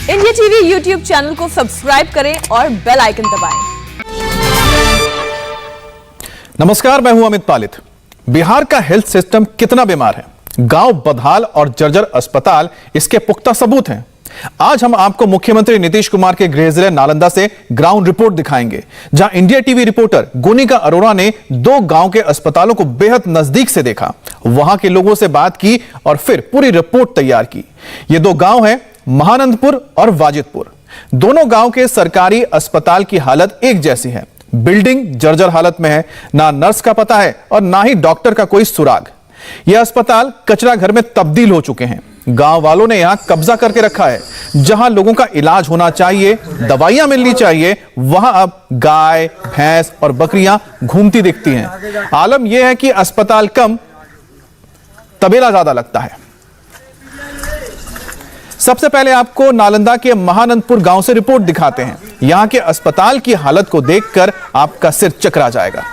India TV YouTube channel को subscribe करें और बेल आइकन दबाएं। नमस्कार, मैं हूं अमित पालित। बिहार का हेल्थ सिस्टम कितना बीमार है, गांव बदहाल और जर्जर अस्पताल इसके पुख्ता सबूत हैं। आज हम आपको मुख्यमंत्री नीतीश कुमार के गृह जिले नालंदा से ग्राउंड रिपोर्ट दिखाएंगे, जहां इंडिया टीवी रिपोर्टर गोनिका अरोड़ा ने 2 गांव के अस्पतालों को बेहद नजदीक से देखा, वहां के लोगों से बात की और फिर पूरी रिपोर्ट तैयार की। ये 2 गांव हैं महानंदपुर और वाजिदपुर। दोनों गांव के सरकारी अस्पताल की हालत एक जैसी है। बिल्डिंग जर्जर हालत में है, ना नर्स का पता है और ना ही डॉक्टर का कोई सुराग। यह अस्पताल कचरा घर में तब्दील हो चुके हैं। गांव वालों ने यहां कब्जा करके रखा है। जहां लोगों का इलाज होना चाहिए, दवाइयां मिलनी चाहिए, वहां अब गाय, भैंस और बकरियां घूमती दिखती हैं। आलम यह है कि अस्पताल कम, तबेला ज्यादा लगता है। सबसे पहले आपको नालंदा के महानंदपुर गांव से रिपोर्ट दिखाते हैं। यहां के अस्पताल की हालत को देखकर आपका सिर चकरा जाएगा।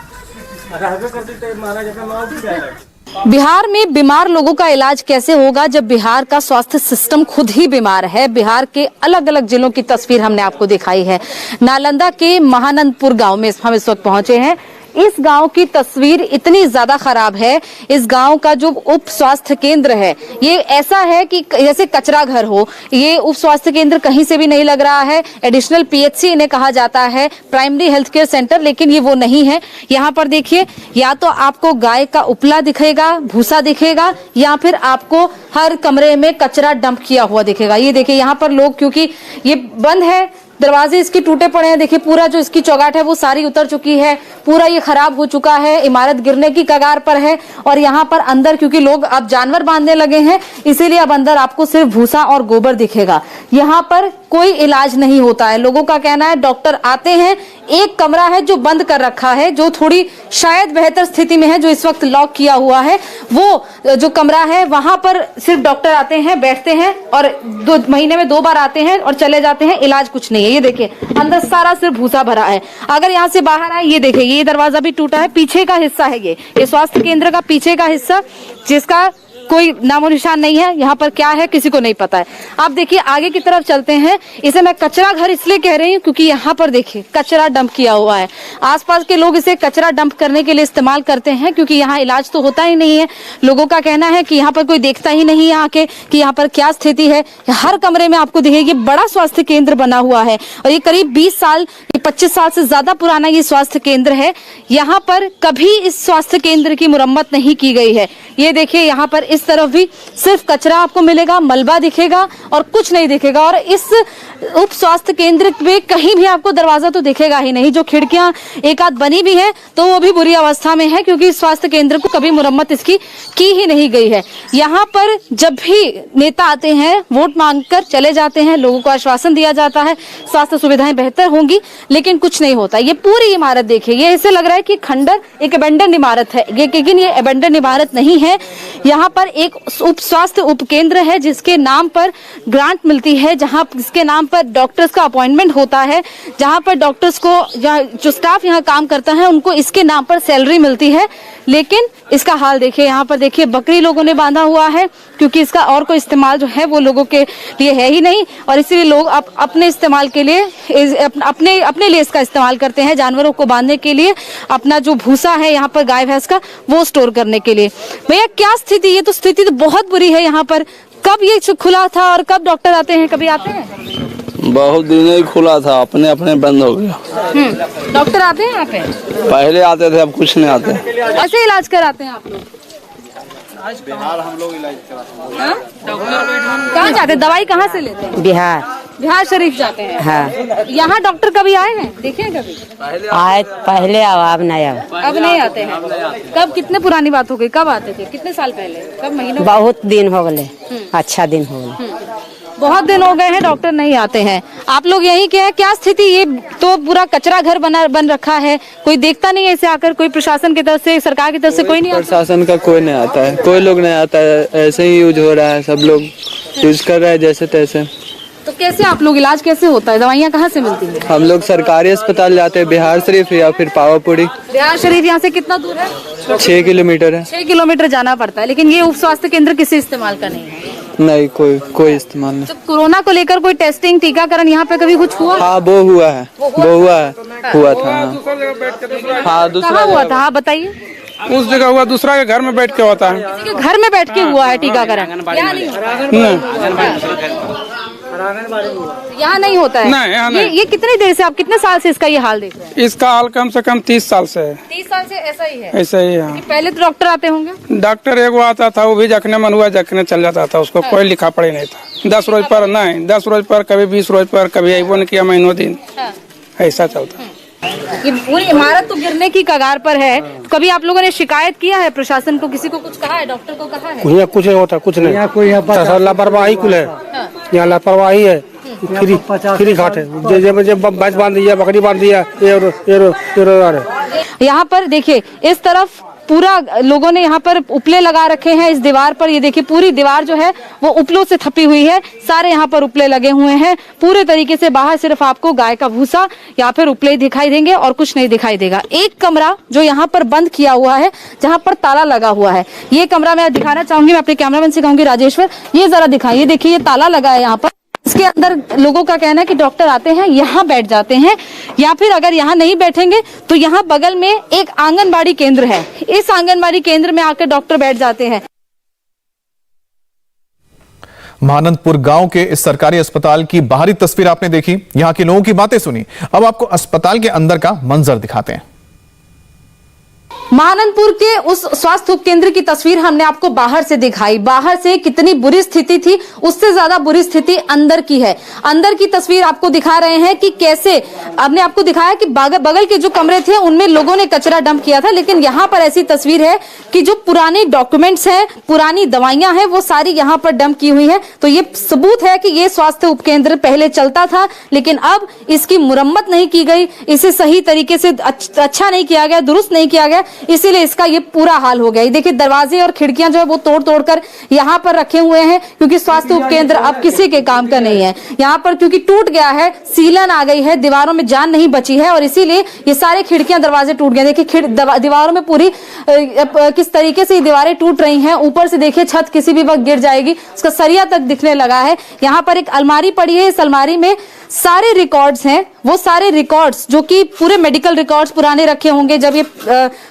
बिहार में बीमार लोगों का इलाज कैसे होगा जब बिहार का स्वास्थ्य सिस्टम खुद ही बीमार है। बिहार के अलग अलग जिलों की तस्वीर हमने आपको दिखाई है। नालंदा के महानंदपुर गांव में हम इस वक्त पहुंचे हैं। इस गांव की तस्वीर इतनी ज्यादा खराब है। इस गांव का जो उप स्वास्थ्य केंद्र है, ये ऐसा है कि जैसे कचरा घर हो। ये उप स्वास्थ्य केंद्र कहीं से भी नहीं लग रहा है। एडिशनल पीएचसी इन्हें कहा जाता है, प्राइमरी हेल्थ केयर सेंटर, लेकिन ये वो नहीं है। यहाँ पर देखिए, या तो आपको गाय का उपला दिखेगा, भूसा दिखेगा, या फिर आपको हर कमरे में कचरा डंप किया हुआ दिखेगा। ये देखिए, यहाँ पर लोग, क्योंकि ये बंद है, दरवाजे इसके टूटे पड़े हैं। देखिए, पूरा जो इसकी चौगाट है वो सारी उतर चुकी है। पूरा ये खराब हो चुका है, इमारत गिरने की कगार पर है। और यहाँ पर अंदर, क्योंकि लोग अब जानवर बांधने लगे हैं, इसीलिए अब अंदर आपको सिर्फ भूसा और गोबर दिखेगा। यहाँ पर कोई इलाज नहीं होता है। लोगों का कहना है डॉक्टर आते हैं, एक कमरा है जो बंद कर रखा है, जो थोड़ी शायद बेहतर स्थिति में है, जो इस वक्त लॉक किया हुआ है। वो जो कमरा है वहां पर सिर्फ डॉक्टर आते हैं, बैठते हैं और 2 महीने में 2 बार आते हैं और चले जाते हैं। इलाज कुछ नहीं है। ये देखिए, अंदर सारा सिर्फ भूसा भरा है। अगर यहाँ से बाहर आए, ये देखिए, ये दरवाजा भी टूटा है। पीछे का हिस्सा है ये स्वास्थ्य केंद्र का पीछे का हिस्सा, जिसका कोई नामो निशान नहीं है। यहाँ पर क्या है किसी को नहीं पता है। आप देखिए, आगे की तरफ चलते हैं। इसे मैं कचरा घर इसलिए कह रही हूँ क्योंकि यहाँ पर देखिए कचरा डंप किया हुआ है। आसपास के लोग इसे कचरा डंप करने के लिए इस्तेमाल करते हैं, क्योंकि यहाँ इलाज तो होता ही नहीं है। लोगों का कहना है कि यहाँ पर कोई देखता ही नहीं है आके कि यहाँ पर क्या स्थिति है। हर कमरे में आपको दिखेगी, बड़ा स्वास्थ्य केंद्र बना हुआ है और ये करीब 20 साल 25 साल से ज्यादा पुराना ये स्वास्थ्य केंद्र है। यहाँ पर कभी इस स्वास्थ्य केंद्र की मुरम्मत नहीं की गई है। ये देखिए, यहाँ पर इस तरफ भी सिर्फ कचरा आपको मिलेगा, मलबा दिखेगा और कुछ नहीं दिखेगा। और इस उप स्वास्थ्य केंद्र में कहीं भी आपको दरवाजा तो दिखेगा ही नहीं। जो खिड़कियां एक आध बनी भी है तो वो भी बुरी अवस्था में है, क्योंकि इस स्वास्थ्य केंद्र को कभी मुरम्मत इसकी की ही नहीं गई है। यहाँ पर जब भी नेता आते हैं, वोट मांगकर चले जाते हैं, लोगों को आश्वासन दिया जाता है स्वास्थ्य सुविधाएं बेहतर होंगी, लेकिन कुछ नहीं होता। ये पूरी इमारत देखिए, ये ऐसे लग रहा है कि खंडर एक अबेंडन इमारत है, लेकिन ये अबेंडन इमारत नहीं है। यहाँ पर एक उप स्वास्थ्य उपकेंद्र है जिसके नाम पर ग्रांट मिलती है, जहाँ जिसके नाम पर डॉक्टर्स का अपॉइंटमेंट होता है, जहाँ पर डॉक्टर्स को, जो स्टाफ यहाँ काम करता है उनको इसके नाम पर सैलरी मिलती है। लेकिन इसका हाल देखिए, यहाँ पर देखिए बकरी लोगों ने बांधा हुआ है, क्योंकि इसका और कोई इस्तेमाल जो है वो लोगों के लिए है ही नहीं। और इसीलिए लोग अपने इस्तेमाल के लिए अपने लिए इसका इस्तेमाल करते हैं, जानवरों को बांधने के लिए, अपना जो भूसा है यहाँ पर गाय भैंस का वो स्टोर करने के लिए। भैया, क्या स्थिति? ये तो स्थिति तो बहुत बुरी है यहाँ पर। कब ये खुला था और कब डॉक्टर आते हैं? कभी आते हैं? बहुत दिन ही खुला था, अपने अपने बंद हो गया। डॉक्टर आते हैं यहाँ पे? पहले आते थे, अब कुछ नहीं आते। ऐसे इलाज कराते हैं आप लोग? बिहार हम लोग इलाज कराते हैं। कहाँ जाते हैं? दवाई कहाँ से लेते हैं? बिहार शरीफ जाते हैं। हाँ। यहाँ डॉक्टर कभी आए हैं? देखे हैं कभी? आए पहले, अब नहीं आए। अब नहीं आते हैं। कब? कितने पुरानी बात हो गई? कब आते थे? कितने साल पहले? कब? महीनों? बहुत दिन हो गए। अच्छा दिन हो गए। बहुत दिन हो गए हैं डॉक्टर नहीं आते हैं। आप लोग यही क्या है, क्या स्थिति? ये तो पूरा कचरा घर बन रखा है, कोई देखता नहीं है इसे आकर? कोई प्रशासन की तरफ से, सरकार की तरफ से कोई नहीं आता? प्रशासन का कोई नहीं आता है, कोई लोग नहीं आता है। ऐसे ही यूज हो रहा है, सब लोग यूज कर रहे हैं जैसे तैसे। तो कैसे आप लोग, इलाज कैसे होता है? दवाइयाँ कहाँ से मिलती हैं? हम लोग सरकारी अस्पताल जाते हैं, बिहार शरीफ या फिर पावापुरी। बिहार शरीफ यहाँ से कितना दूर है? 6 किलोमीटर है। 6 किलोमीटर जाना पड़ता है। लेकिन ये उप स्वास्थ्य केंद्र किसी इस्तेमाल का नहीं है। नहीं, कोई इस्तेमाल नहीं। तो कोरोना को लेकर कोई टेस्टिंग टीकाकरण यहाँ पे कभी कुछ हुआ? हाँ वो हुआ है, हुआ था। हाँ दूसरा कहाँ हुआ था? हाँ बताइए। उस जगह हुआ, दूसरा के घर में बैठ के होता है। किसी के घर में बैठ के हुआ है टीकाकरण? यहाँ नहीं होता है। नहीं, यहाँ नहीं। ये कितनी देर से, आप कितने साल से इसका ये हाल देख रहे हैं? इसका हाल कम से कम 30 साल से है। 30 साल से ऐसा ही है? ऐसा ही है। पहले तो डॉक्टर आते होंगे? डॉक्टर एगो आता था, वो भी जखने मन हुआ जखने चल जाता था, उसको कोई लिखा पढ़े नहीं था। 10 रोज पर नहीं, 10 रोज पर, कभी 20 रोज पर, कभी अबो नहीं किया महीनों दिन, ऐसा चलता। ये पूरी इमारत तो गिरने की कगार पर है। कभी आप लोगों ने शिकायत किया है प्रशासन को? किसी को कुछ कहा है? डॉक्टर को कहा है? यहाँ कुछ नहीं होता, कुछ नहीं। यहाँ कोई लापरवाही कुल है, यहाँ लापरवाही है। फ्री घाट है, जब भैंस बांध दिया, बकरी बांध दिया, यहाँ पर देखिए इस तरफ पूरा लोगों ने यहाँ पर उपले लगा रखे हैं इस दीवार पर। ये देखिए पूरी दीवार जो है वो उपलों से थपी हुई है। सारे यहाँ पर उपले लगे हुए हैं पूरे तरीके से। बाहर सिर्फ आपको गाय का भूसा या फिर उपले दिखाई देंगे और कुछ नहीं दिखाई देगा। एक कमरा जो यहाँ पर बंद किया हुआ है, जहाँ पर ताला लगा हुआ है, ये कमरा मैं दिखाना चाहूंगी। मैं अपने कैमरामैन से कहूंगी राजेश्वर ये जरा दिखाइए। देखिए ये ताला लगा है यहाँ पर। इसके अंदर लोगों का कहना है कि डॉक्टर आते हैं, यहाँ बैठ जाते हैं, या फिर अगर यहाँ नहीं बैठेंगे तो यहाँ बगल में एक आंगनबाड़ी केंद्र है, इस आंगनबाड़ी केंद्र में आकर डॉक्टर बैठ जाते हैं। महानंदपुर गांव के इस सरकारी अस्पताल की बाहरी तस्वीर आपने देखी, यहां के लोगों की बातें सुनी। अब आपको अस्पताल के अंदर का मंजर दिखाते हैं। महानंदपुर के उस स्वास्थ्य उपकेंद्र की तस्वीर हमने आपको बाहर से दिखाई। बाहर से कितनी बुरी स्थिति थी, उससे ज्यादा बुरी स्थिति अंदर की है। अंदर की तस्वीर आपको दिखा रहे हैं कि कैसे हमने आपको दिखाया कि बगल के जो कमरे थे उनमें लोगों ने कचरा डंप किया था, लेकिन यहाँ पर ऐसी तस्वीर है कि जो पुराने डॉक्यूमेंट्स हैं, पुरानी दवाइयां हैं, वो सारी यहाँ पर डंप की हुई है। तो ये सबूत है कि ये स्वास्थ्य उपकेंद्र पहले चलता था, लेकिन अब इसकी मुरम्मत नहीं की गई, इसे सही तरीके से अच्छा नहीं किया गया, दुरुस्त नहीं किया गया, इसीलिए इसका ये पूरा हाल हो गया। देखिए दरवाजे और खिड़कियां जो है वो तोड़ कर यहाँ पर रखे हुए हैं, क्योंकि स्वास्थ्य उपकेंद्र अब किसी के काम का नहीं है। यहाँ पर क्योंकि टूट गया है, सीलन आ गई है, दीवारों में जान नहीं बची है, और इसीलिए ये सारे खिड़कियां दरवाजे टूट गए। देखिए दीवारों में पूरी किस तरीके से ये दीवारें टूट रही हैं। ऊपर से देखिए छत किसी भी वक्त गिर जाएगी, उसका सरिया तक दिखने लगा है। यहाँ पर एक अलमारी पड़ी है, इस अलमारी में सारे रिकॉर्ड्स हैं, वो सारे रिकॉर्ड्स जो कि पूरे मेडिकल रिकॉर्ड्स पुराने रखे होंगे जब ये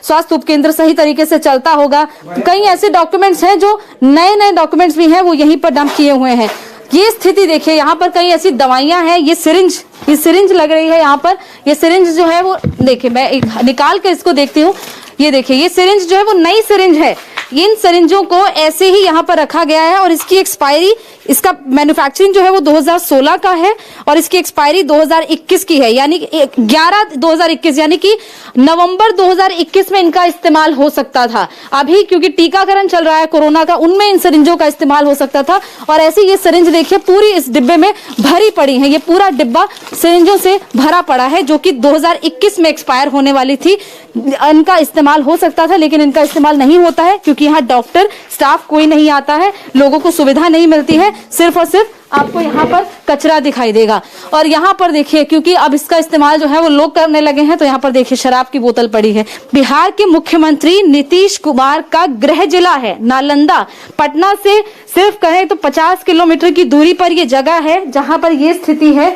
स्वास्थ्य उपकेंद्र सही तरीके से चलता होगा। कई ऐसे डॉक्यूमेंट्स हैं जो नए डॉक्यूमेंट्स भी हैं, वो यहीं पर डंप किए हुए हैं। ये स्थिति देखिए, यहाँ पर कई ऐसी दवाइयां हैं। ये सिरिंज लग रही है यहाँ पर। ये सिरिंज जो है वो देखिए, मैं एक निकाल कर इसको देखती हूँ। ये देखिए ये सिरिंज जो है वो नई सिरिंज है। इन सिरिंजों को ऐसे ही यहाँ पर रखा गया है, और इसकी एक्सपायरी, इसका मैन्युफैक्चरिंग जो है वो 2016 का है, और इसकी एक्सपायरी 2021 की है, यानी 11/2021, यानी कि नवंबर 2021 में इनका इस्तेमाल हो सकता था। अभी क्योंकि टीकाकरण चल रहा है कोरोना का, उनमें इन सिरिंजों का इस्तेमाल हो सकता था। और ऐसे ये सिरिंज देखिए पूरी इस डिब्बे में भरी पड़ी है। ये पूरा डिब्बा सिरिंजों से भरा पड़ा है, जो कि 2021 में एक्सपायर होने वाली थी। इनका इस्तेमाल हो सकता था, लेकिन इनका इस्तेमाल नहीं होता है, क्योंकि यहाँ डॉक्टर स्टाफ कोई नहीं आता है, लोगों को सुविधा नहीं मिलती है। सिर्फ और सिर्फ आपको यहाँ पर कचरा दिखाई देगा। और यहाँ पर देखिए, क्योंकि अब इसका इस्तेमाल जो है वो लोग करने लगे हैं, तो यहाँ पर देखिए शराब की बोतल पड़ी है। बिहार के मुख्यमंत्री नीतीश कुमार का गृह जिला है नालंदा। पटना से सिर्फ कहें तो 50 किलोमीटर की दूरी पर ये जगह है जहाँ पर ये स्थिति है।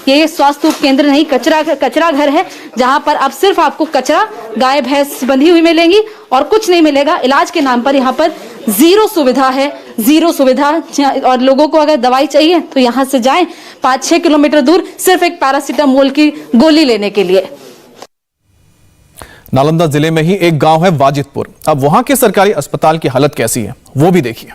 ये स्वास्थ्य उपकेंद्र नहीं, कचरा घर है, जहाँ पर अब सिर्फ आपको कचरा, गाय भैंस बंधी हुई मिलेंगी और कुछ नहीं मिलेगा। इलाज के नाम पर यहाँ पर जीरो सुविधा है, जीरो सुविधा। और लोगों को अगर दवाई चाहिए तो यहाँ से जाएं 5-6 किलोमीटर दूर, सिर्फ एक पैरासीटामोल की गोली लेने के लिए। नालंदा जिले में ही एक गांव है वाजिदपुर। अब वहां के सरकारी अस्पताल की हालत कैसी है वो भी देखिए।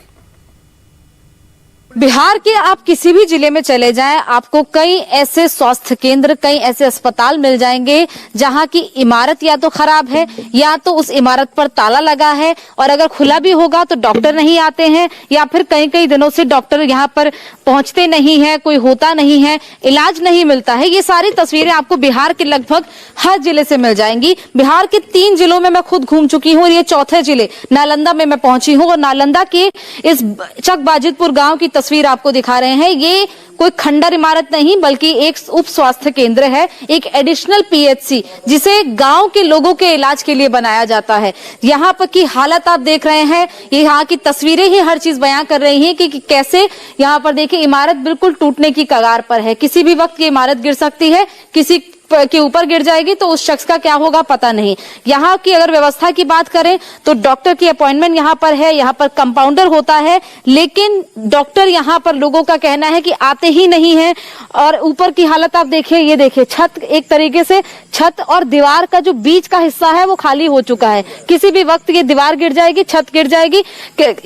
बिहार के आप किसी भी जिले में चले जाएं, आपको कई ऐसे स्वास्थ्य केंद्र, कई ऐसे अस्पताल मिल जाएंगे जहां की इमारत या तो खराब है, या तो उस इमारत पर ताला लगा है, और अगर खुला भी होगा तो डॉक्टर नहीं आते हैं, या फिर कई दिनों से डॉक्टर यहां पर पहुंचते नहीं है, कोई होता नहीं है, इलाज नहीं मिलता है। ये सारी तस्वीरें आपको बिहार के लगभग हर जिले से मिल जाएंगी। बिहार के 3 जिलों में मैं खुद घूम चुकी हूँ और ये चौथे जिले नालंदा में मैं पहुंची हूँ और नालंदा के इस चकबाजितपुर गांव की तस्वीर आपको दिखा रहे हैं। ये कोई खंडर इमारत नहीं बल्कि एक उप स्वास्थ्य केंद्र है, एक एडिशनल पीएचसी जिसे गांव के लोगों के इलाज के लिए बनाया जाता है। यहाँ पर की हालत आप देख रहे हैं, ये यहाँ की तस्वीरें ही हर चीज बयां कर रही हैं कि कैसे यहाँ पर देखिए इमारत बिल्कुल टूटने की कगार पर है। किसी भी वक्त ये इमारत गिर सकती है, किसी के ऊपर गिर जाएगी तो उस शख्स का क्या होगा पता नहीं। यहाँ की अगर व्यवस्था की बात करें तो डॉक्टर की अपॉइंटमेंट यहाँ पर है, यहाँ पर कंपाउंडर होता है, लेकिन डॉक्टर यहाँ पर लोगों का कहना है कि आते ही नहीं है। और ऊपर की हालत आप देखिए, ये देखिए छत, एक तरीके से छत और दीवार का जो बीच का हिस्सा है वो खाली हो चुका है। किसी भी वक्त ये दीवार गिर जाएगी, छत गिर जाएगी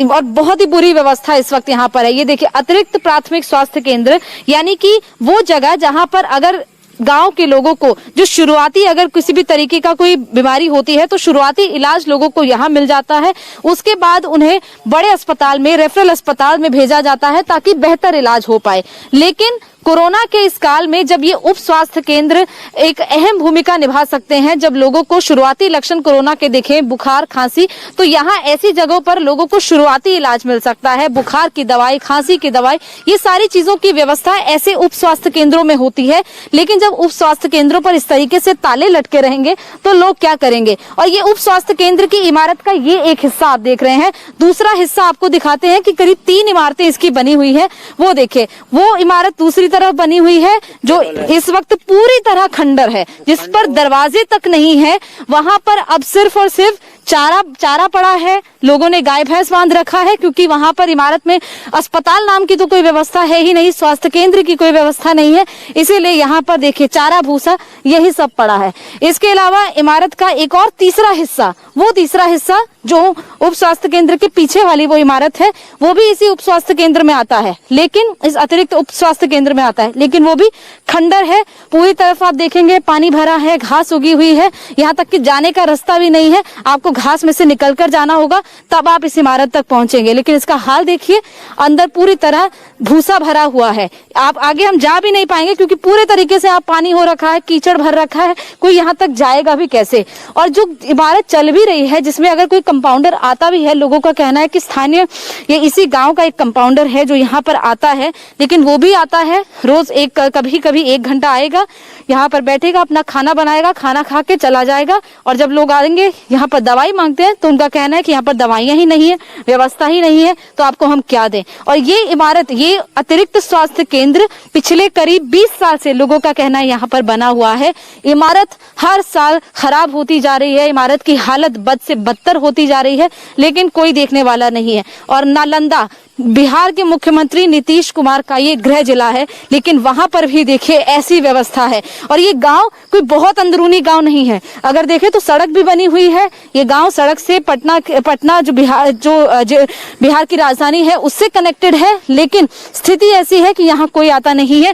और बहुत ही बुरी व्यवस्था इस वक्त यहाँ पर है। ये देखिए अतिरिक्त प्राथमिक स्वास्थ्य केंद्र, यानी कि वो जगह जहाँ पर अगर गांव के लोगों को जो शुरुआती अगर किसी भी तरीके का कोई बीमारी होती है तो शुरुआती इलाज लोगों को यहाँ मिल जाता है। उसके बाद उन्हें बड़े अस्पताल में, रेफरल अस्पताल में भेजा जाता है ताकि बेहतर इलाज हो पाए। लेकिन कोरोना के इस काल में जब ये उप स्वास्थ्य केंद्र एक अहम भूमिका निभा सकते हैं, जब लोगों को शुरुआती लक्षण कोरोना के दिखें, बुखार, खांसी, तो यहाँ ऐसी जगहों पर लोगों को शुरुआती इलाज मिल सकता है। बुखार की दवाई, खांसी की दवाई, ये सारी चीजों की व्यवस्था ऐसे उप स्वास्थ्य केंद्रों में होती है। लेकिन जब उप स्वास्थ्य केंद्रों पर इस तरीके से ताले लटके रहेंगे तो लोग क्या करेंगे। और ये उप स्वास्थ्य केंद्र की इमारत का ये एक हिस्सा आप देख रहे हैं। दूसरा हिस्सा आपको दिखाते हैं कि करीब 3 इमारतें इसकी बनी हुई है। वो देखे, वो इमारत दूसरी तरफ बनी हुई है जो इस वक्त पूरी तरह खंडर है, जिस पर दरवाजे तक नहीं है। वहां पर अब सिर्फ और सिर्फ चारा पड़ा है, लोगों ने गाय भैंस बांध रखा है, क्योंकि वहां पर इमारत में अस्पताल नाम की तो कोई व्यवस्था है ही नहीं, स्वास्थ्य केंद्र की कोई व्यवस्था नहीं है। इसीलिए यहाँ पर देखिए चारा भूसा यही सब पड़ा है। इसके अलावा इमारत का एक और तीसरा हिस्सा, वो तीसरा हिस्सा जो उप स्वास्थ्य केंद्र के पीछे वाली वो इमारत है, वो भी इसी उप स्वास्थ्य केंद्र में आता है, लेकिन इस अतिरिक्त उप स्वास्थ्य केंद्र में आता है, लेकिन वो भी खंडर है। पूरी तरफ आप देखेंगे पानी भरा है, घास उगी हुई है, यहाँ तक कि जाने का रास्ता भी नहीं है। आपको घास में से निकलकर जाना होगा तब आप इस इमारत तक पहुंचेंगे। लेकिन इसका हाल देखिए, अंदर पूरी तरह भूसा भरा हुआ है। आप आगे हम जा भी नहीं पाएंगे क्योंकि पूरे तरीके से आप पानी हो रखा है, कीचड़ भर रखा है, कोई यहाँ तक जाएगा भी कैसे। और जो इमारत चल भी रही है, जिसमें अगर कोई कंपाउंडर आता भी है, लोगों का कहना है कि स्थानीय ये इसी गांव का एक कंपाउंडर है जो यहाँ पर आता है, लेकिन वो भी आता है रोज कभी कभी 1 घंटा आएगा, यहाँ पर बैठेगा, अपना खाना बनाएगा, खाना खा के चला जाएगा। और जब लोग आएंगे यहाँ पर दवाई मांगते हैं तो उनका कहना है कि यहाँ पर दवाइयां ही नहीं है, व्यवस्था ही नहीं है, तो आपको हम क्या दें। और ये इमारत, ये अतिरिक्त स्वास्थ्य केंद्र पिछले करीब 20 साल से लोगों का कहना है यहाँ पर बना हुआ है। इमारत हर साल खराब होती जा रही है, इमारत की हालत बद से बदतर होती जा रही है, लेकिन कोई देखने वाला नहीं है। और नालंदा बिहार के मुख्यमंत्री नीतीश कुमार का ये गृह जिला है, लेकिन वहां पर भी देखिए ऐसी व्यवस्था है। और ये गांव कोई बहुत अंदरूनी गांव नहीं है, अगर देखें तो सड़क भी बनी हुई है। ये गांव सड़क से पटना जो बिहार की राजधानी है उससे कनेक्टेड है, लेकिन स्थिति ऐसी है कि यहाँ कोई आता नहीं है।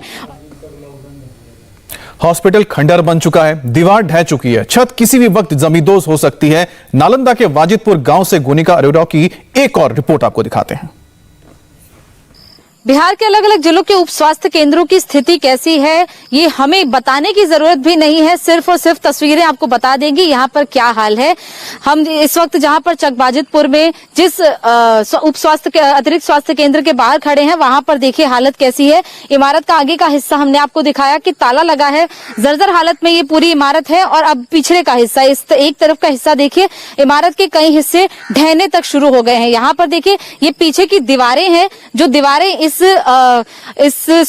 हॉस्पिटल खंडर बन चुका है, दीवार ढह चुकी है, छत किसी भी वक्त जमींदोज हो सकती है। नालंदा के वाजिदपुर गांव से गुनिका अरोड़ा की एक और रिपोर्ट आपको दिखाते हैं। बिहार के अलग अलग जिलों के उप स्वास्थ्य केंद्रों की स्थिति कैसी है ये हमें बताने की जरूरत भी नहीं है, सिर्फ और सिर्फ तस्वीरें आपको बता देंगी यहाँ पर क्या हाल है। हम इस वक्त जहाँ पर चकबाजितपुर में जिस उप स्वास्थ्य अतिरिक्त स्वास्थ्य केंद्र के बाहर खड़े हैं, वहां पर देखिए हालत कैसी है। इमारत का आगे का हिस्सा हमने आपको दिखाया कि ताला लगा है, जर्जर हालत में ये पूरी इमारत है। और अब पिछले का हिस्सा, इस एक तरफ का हिस्सा देखिए, इमारत के कई हिस्से ढहने तक शुरू हो गए हैं। यहाँ पर देखिए ये पीछे की दीवारें हैं, जो दीवारें इस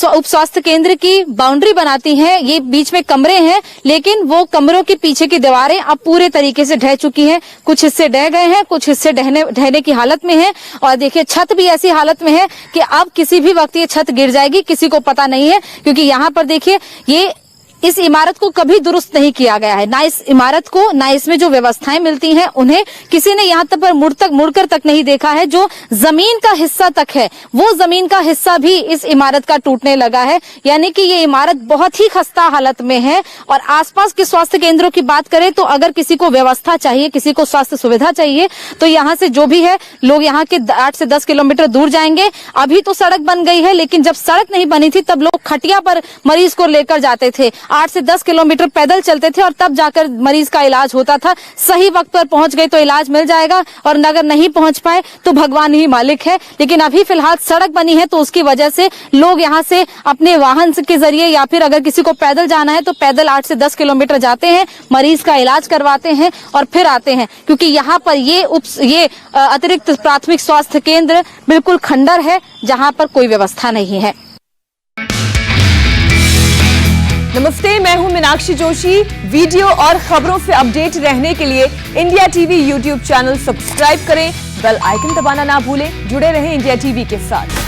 उप स्वास्थ्य केंद्र की बाउंड्री बनाती हैं। ये बीच में कमरे हैं, लेकिन वो कमरों के पीछे की दीवारें अब पूरे तरीके से ढह चुकी हैं। कुछ हिस्से ढह गए हैं, कुछ हिस्से ढहने की हालत में हैं। और देखिए छत भी ऐसी हालत में है कि अब किसी भी वक्त ये छत गिर जाएगी, किसी को पता नहीं है। क्योंकि यहाँ पर देखिए ये इस इमारत को कभी दुरुस्त नहीं किया गया है, ना इस इमारत को, ना इसमें जो व्यवस्थाएं मिलती हैं उन्हें किसी ने यहाँ तक पर मुड़कर तक नहीं देखा है। जो जमीन का हिस्सा तक है वो जमीन का हिस्सा भी इस इमारत का टूटने लगा है, यानी कि ये इमारत बहुत ही खस्ता हालत में है। और आसपास के स्वास्थ्य केंद्रों की बात करें तो अगर किसी को व्यवस्था चाहिए, किसी को स्वास्थ्य सुविधा चाहिए तो यहाँ से जो भी है लोग यहाँ के 8 से 10 किलोमीटर दूर जाएंगे। अभी तो सड़क बन गई है, लेकिन जब सड़क नहीं बनी थी तब लोग खटिया पर मरीज को लेकर जाते थे, 8 से 10 किलोमीटर पैदल चलते थे और तब जाकर मरीज का इलाज होता था। सही वक्त पर पहुंच गए तो इलाज मिल जाएगा, और अगर नहीं पहुंच पाए तो भगवान ही मालिक है। लेकिन अभी फिलहाल सड़क बनी है तो उसकी वजह से लोग यहाँ से अपने वाहन के जरिए या फिर अगर किसी को पैदल जाना है तो पैदल 8 से 10 किलोमीटर जाते हैं, मरीज का इलाज करवाते हैं और फिर आते हैं, क्योंकि यहाँ पर ये अतिरिक्त प्राथमिक स्वास्थ्य केंद्र बिल्कुल खंडर है जहाँ पर कोई व्यवस्था नहीं है। नमस्ते, मैं हूं मीनाक्षी जोशी। वीडियो और खबरों से अपडेट रहने के लिए India TV YouTube channel subscribe करें, बेल आइकन दबाना ना भूलें। जुड़े रहें इंडिया टीवी के साथ।